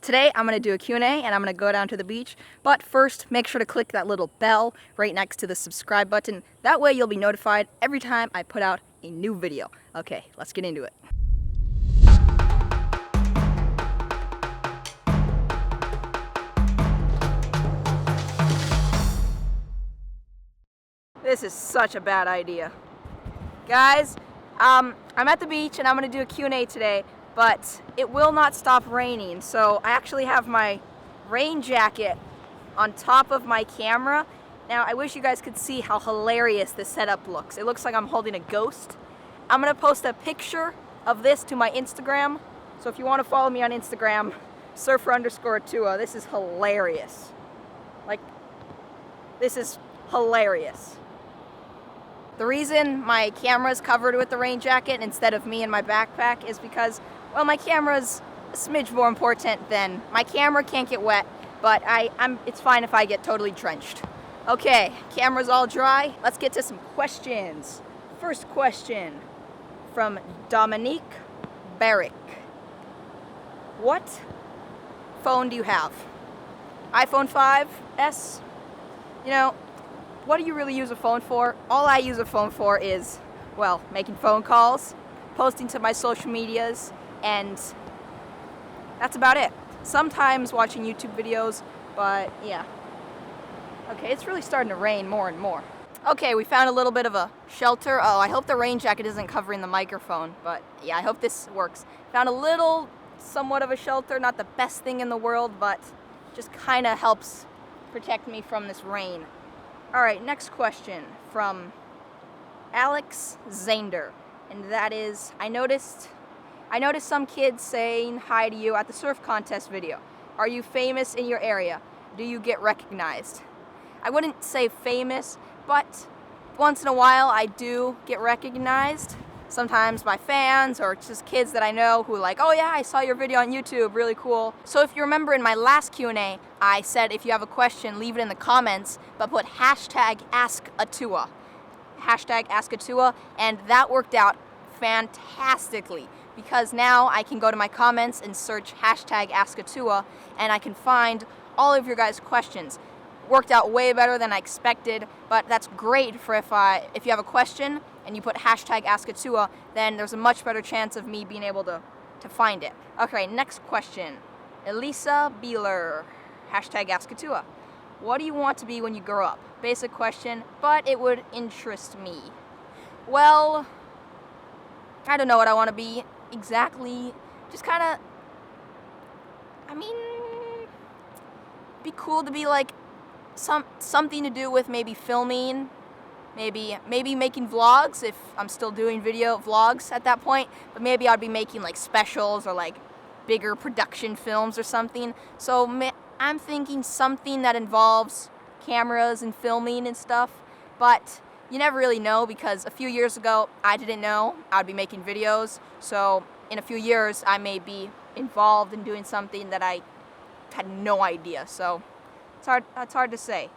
Today I'm going to do a Q&A and I'm going to go down to the beach, but first make sure to click that little bell right next to the subscribe button. That way you'll be notified every time I put out a new video. Okay, let's get into it. This is such a bad idea. Guys, I'm at the beach and I'm going to do a Q&A today, but it will not stop raining, so I actually have my rain jacket on top of my camera. Now, I wish you guys could see how hilarious this setup looks. It looks like I'm holding a ghost. I'm going to post a picture of this to my Instagram, so if you want to follow me on Instagram, surfer_Atua. This is hilarious. Like, this is hilarious. The reason my camera's covered with the rain jacket instead of me in my backpack is because, well, my camera's a smidge more important than... My camera can't get wet, but it's fine if I get totally drenched. Okay, camera's all dry. Let's get to some questions. First question from Dominique Barrick. What phone do you have? iPhone 5S? You know, what do you really use a phone for? All I use a phone for is, well, making phone calls, posting to my social medias, and that's about it. Sometimes watching YouTube videos, but yeah. Okay, it's really starting to rain more and more. Okay, we found a little bit of a shelter. Oh, I hope the rain jacket isn't covering the microphone, but yeah, I hope this works. Found a little, somewhat of a shelter, not the best thing in the world, but just kind of helps protect me from this rain. All right, next question from Alex Zander, and that is, I noticed some kids saying hi to you at the surf contest video. Are you famous in your area? Do you get recognized? I wouldn't say famous, but once in a while I do get recognized. Sometimes by fans or just kids that I know who are like, oh yeah, I saw your video on YouTube, really cool. So if you remember in my last Q&A, I said if you have a question, leave it in the comments, but put #AskAtua. #AskAtua, and that worked out fantastically because now I can go to my comments and search #AskAtua and I can find all of your guys' questions. Worked out way better than I expected, but that's great for if you have a question and you put #AskAtua, then there's a much better chance of me being able to find it. Okay, next question. Elisa Beeler, #AskAtua. What do you want to be when you grow up? Basic question, but it would interest me. Well, I don't know what I want to be exactly. Just kind of, I mean, be cool to be like something to do with maybe filming, maybe making vlogs if I'm still doing video vlogs at that point, but maybe I'd be making like specials or like bigger production films or something. So I'm thinking something that involves cameras and filming and stuff, but you never really know because a few years ago I didn't know I'd be making videos, so in a few years I may be involved in doing something that I had no idea, so it's hard to say.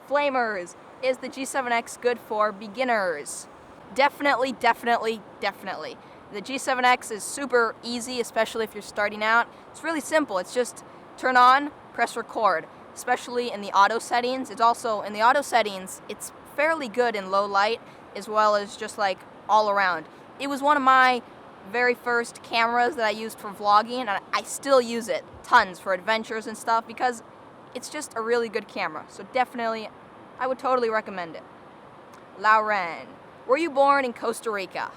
Flamers, is the G7x good for beginners? Definitely. The G7x is super easy, especially if you're starting out. It's really simple. It's just turn on, press record, especially in the auto settings. It's also, in the auto settings, it's fairly good in low light as well as just like all around. It was one of my very first cameras that I used for vlogging, and I still use it tons for adventures and stuff because it's just a really good camera. So definitely, I would totally recommend it. Lauren, were you born in Costa Rica?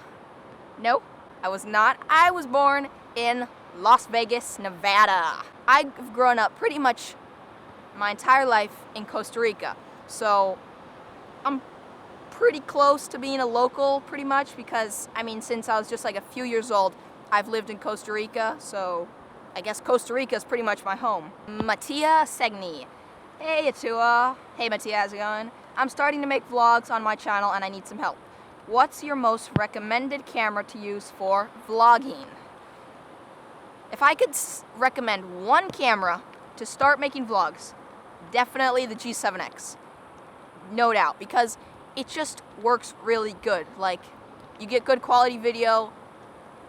No, I was not. I was born in Las Vegas, Nevada. I've grown up pretty much my entire life in Costa Rica. So I'm pretty close to being a local pretty much because, I mean, since I was just like a few years old, I've lived in Costa Rica, so I guess Costa Rica is pretty much my home. Mattia Segni. Hey Atua. Hey Mattia, how's it going? I'm starting to make vlogs on my channel and I need some help. What's your most recommended camera to use for vlogging? If I could recommend one camera to start making vlogs, definitely the G7X. No doubt, because it just works really good. Like, you get good quality video,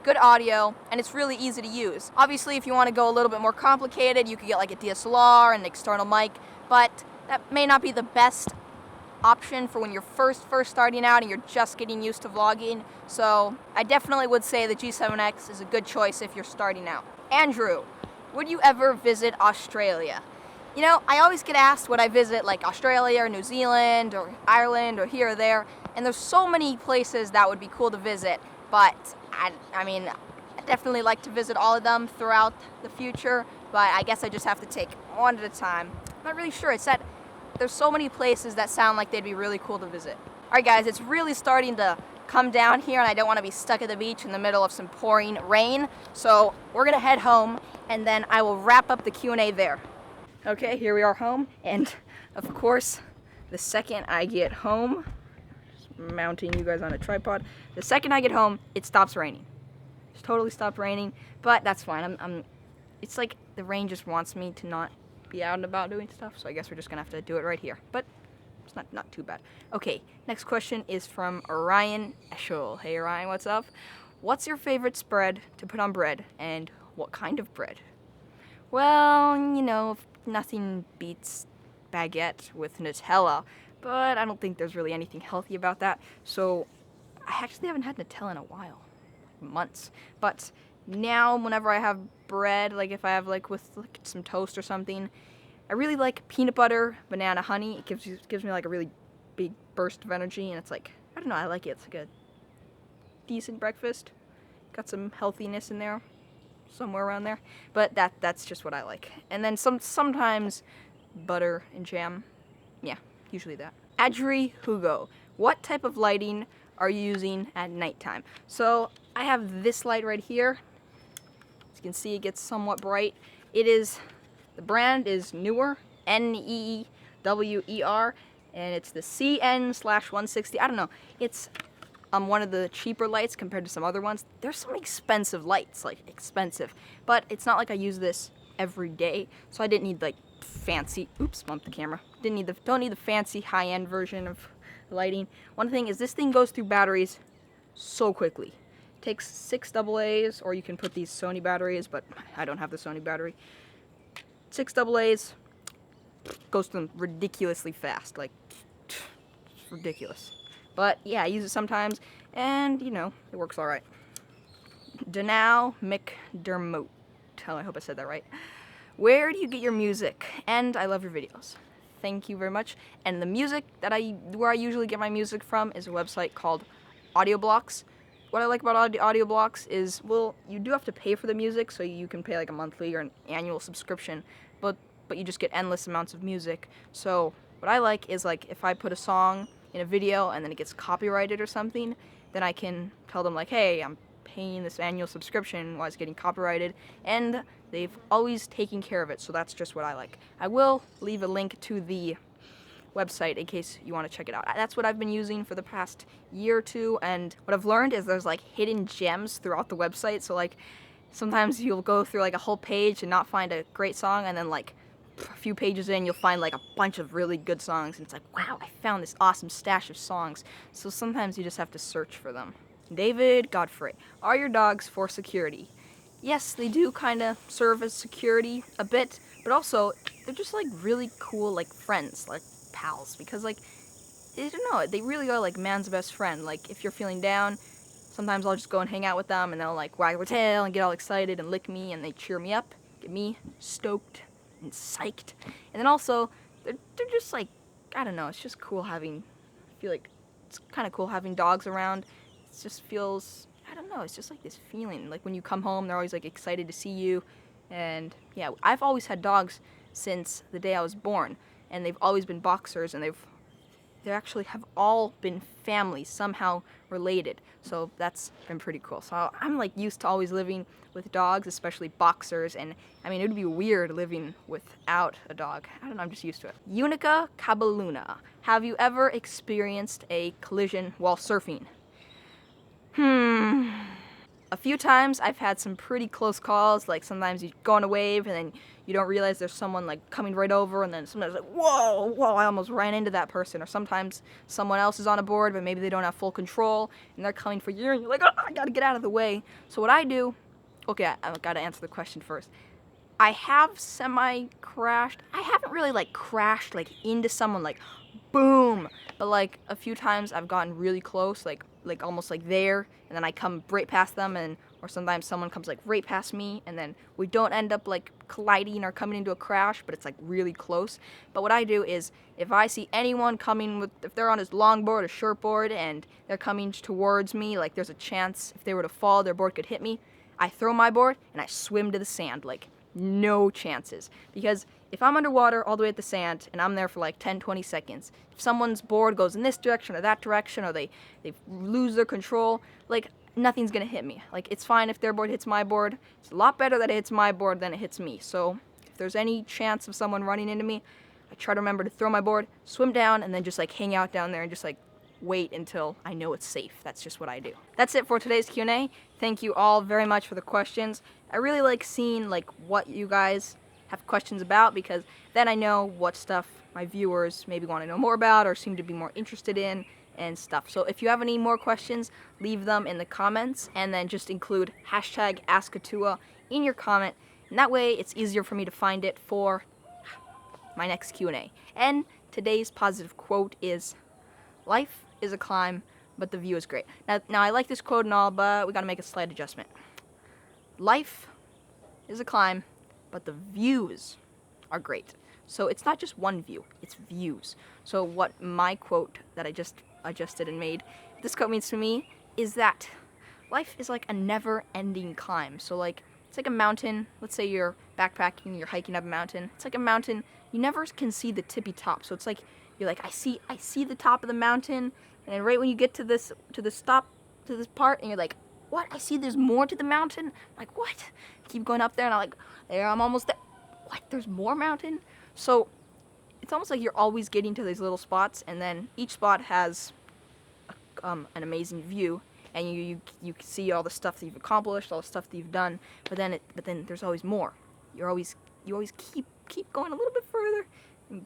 good audio, and it's really easy to use. Obviously, if you want to go a little bit more complicated, you could get like a DSLR and an external mic, but that may not be the best option for when you're first starting out and you're just getting used to vlogging. So I definitely would say the G7X is a good choice if you're starting out. Andrew, would you ever visit Australia? You know, I always get asked would I visit like Australia or New Zealand or Ireland or here or there, and there's so many places that would be cool to visit, but I mean, I definitely like to visit all of them throughout the future, but I guess I just have to take one at a time. I'm not really sure. It's that there's so many places that sound like they'd be really cool to visit. Alright guys, it's really starting to come down here and I don't want to be stuck at the beach in the middle of some pouring rain, so we're gonna head home and then I will wrap up the Q&A there. Okay, here we are home, and of course, the second I get home, just mounting you guys on a tripod, the second I get home, it stops raining. It's totally stopped raining, but that's fine. It's like the rain just wants me to not be out and about doing stuff, so I guess we're just gonna have to do it right here, but it's not too bad. Okay, next question is from Ryan Eschel. Hey Ryan, what's up? What's your favorite spread to put on bread, and what kind of bread? Well, you know, nothing beats baguette with Nutella, but I don't think there's really anything healthy about that, so I actually haven't had Nutella in a while, months, but now whenever I have bread, like if I have like with like some toast or something, I really like peanut butter, banana, honey. It gives me like a really big burst of energy, and it's like, I don't know, I like it. It's like a decent breakfast, got some healthiness in there, somewhere around there, but that's just what I like. And then sometimes butter and jam, yeah, usually that. Adri Hugo, what type of lighting are you using at nighttime? So I have this light right here. As you can see, it gets somewhat bright. The brand is Newer, Newer, and it's the CN/160. I don't know, it's one of the cheaper lights compared to some other ones. There's some expensive lights, like expensive, but it's not like I use this every day, so I didn't need like fancy, oops, bumped the camera. Don't need the fancy high-end version of lighting. One thing is this thing goes through batteries so quickly. It takes 6 AA's, or you can put these Sony batteries, but I don't have the Sony battery. 6 AA's, goes through them ridiculously fast, like ridiculous. But yeah, I use it sometimes, and you know, it works all right. Danow McDermott, I hope I said that right. Where do you get your music? And I love your videos. Thank you very much. And the music where I usually get my music from is a website called Audioblocks. What I like about Audioblocks is, well, you do have to pay for the music, so you can pay like a monthly or an annual subscription, but you just get endless amounts of music. So what I like is, like, if I put a song in a video and then it gets copyrighted or something, then I can tell them like, hey, I'm paying this annual subscription while it's getting copyrighted, and they've always taken care of it, so that's just what I like. I will leave a link to the website in case you want to check it out. That's what I've been using for the past year or two, and what I've learned is there's like hidden gems throughout the website, so like sometimes you'll go through like a whole page and not find a great song, and then like a few pages in you'll find like a bunch of really good songs, and it's like, wow, I found this awesome stash of songs. So sometimes you just have to search for them. David Godfrey, are your dogs for security? Yes, they do kind of serve as security a bit, but also they're just like really cool like friends, like pals, because like, I don't know, they really are like man's best friend. Like if you're feeling down, sometimes I'll just go and hang out with them, and they'll like wag their tail and get all excited and lick me, and they cheer me up, get me stoked and psyched. And then also they're just like, I don't know, it's just cool having, I feel like it's kind of cool having dogs around. It just feels, I don't know, it's just like this feeling, like when you come home they're always like excited to see you. And yeah, I've always had dogs since the day I was born, and they've always been boxers, and they actually have all been family, somehow related, so that's been pretty cool. So I'm like used to always living with dogs, especially boxers, and I mean, it would be weird living without a dog. I don't know, I'm just used to it. Unica Cabaluna, have you ever experienced a collision while surfing? A few times I've had some pretty close calls, like sometimes you go on a wave and then you don't realize there's someone like coming right over, and then sometimes like, whoa, I almost ran into that person. Or sometimes someone else is on a board, but maybe they don't have full control, and they're coming for you, and you're like, oh, I gotta get out of the way. So what I do, okay, I've gotta answer the question first. I have semi-crashed. I haven't really like crashed like into someone like boom, but like a few times I've gotten really close, like almost like there, and then I come right past them, and or sometimes someone comes like right past me, and then we don't end up like colliding or coming into a crash, but it's like really close. But what I do is if I see anyone coming with, if they're on his longboard or shortboard and they're coming towards me, like there's a chance if they were to fall, their board could hit me, I throw my board and I swim to the sand, like no chances. Because if I'm underwater all the way at the sand and I'm there for like 10-20 seconds, if someone's board goes in this direction or that direction, or they lose their control, like nothing's gonna hit me. Like it's fine if their board hits my board. It's a lot better that it hits my board than it hits me. So if there's any chance of someone running into me, I try to remember to throw my board, swim down, and then just like hang out down there and just like wait until I know it's safe. That's just what I do. That's it for today's Q&A. Thank you all very much for the questions. I really like seeing like what you guys have questions about, because then I know what stuff my viewers maybe want to know more about or seem to be more interested in and stuff. So if you have any more questions, leave them in the comments, and then just include hashtag #AskAtua in your comment, and that way it's easier for me to find it for my next Q&A. And today's positive quote is, "Life is a climb, but the view is great." Now I like this quote and all, but we gotta make a slight adjustment. Life is a climb, but the views are great. So it's not just one view, it's views. So what my quote that I just adjusted and made, this quote means to me is that life is like a never-ending climb. So like, it's like a mountain. Let's say you're backpacking, you're hiking up a mountain. It's like a mountain, you never can see the tippy top. So it's like, you're like, I see the top of the mountain, and then right when you get to this part, and you're like, what? I see there's more to the mountain? Like, what? Keep going up there, and I'm like, there, I'm almost there. What? There's more mountain? So it's almost like you're always getting to these little spots, and then each spot has an amazing view, and you see all the stuff that you've accomplished, all the stuff that you've done. But then there's always more. You always keep going a little bit further.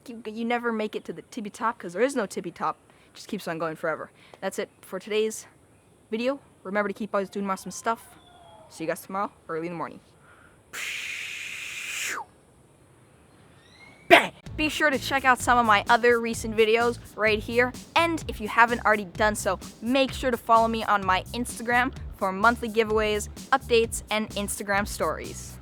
You never make it to the tippy top, because there is no tippy top. It just keeps on going forever. That's it for today's video. Remember to keep always doing awesome stuff. See you guys tomorrow, early in the morning. Bang! Be sure to check out some of my other recent videos right here. And if you haven't already done so, make sure to follow me on my Instagram for monthly giveaways, updates, and Instagram stories.